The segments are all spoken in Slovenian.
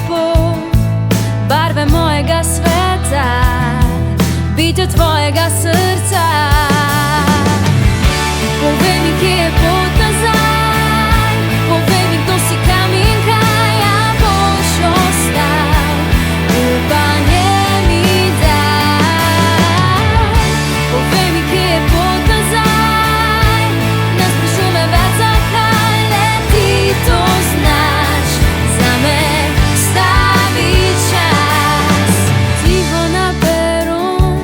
lijepo, barve mojega sveta, biti od tvojega srca. Povej mi, kje je pot nazaj, povej mi, kdo si, kam in kaj, a boš ostal, upanje mi daj. Povej mi, kje je pot nazaj, ne sprašuj me več zakaj, le ti to znaš, zame stavi čas. Tiho na peron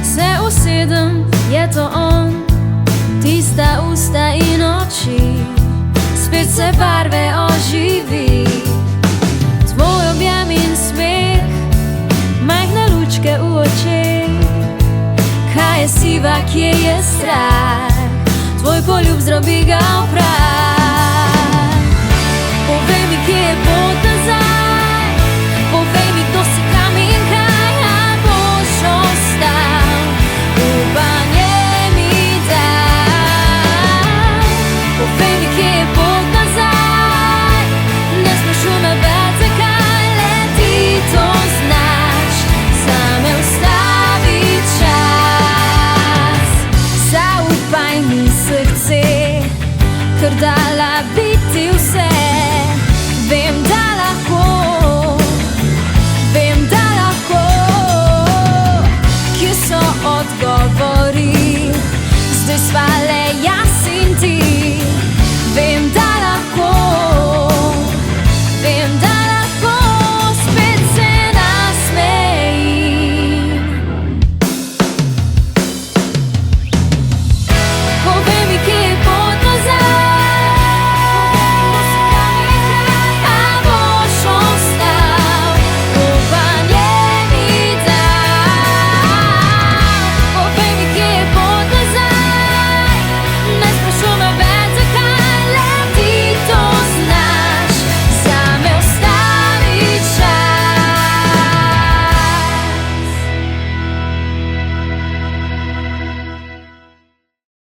se usedem, je to on, tista usta in oči, spet se barve oživi. Tvoj objem in smeh, majhne lučke v očeh. Kaj je siva, kje je strah, tvoj poljub zdrobi ga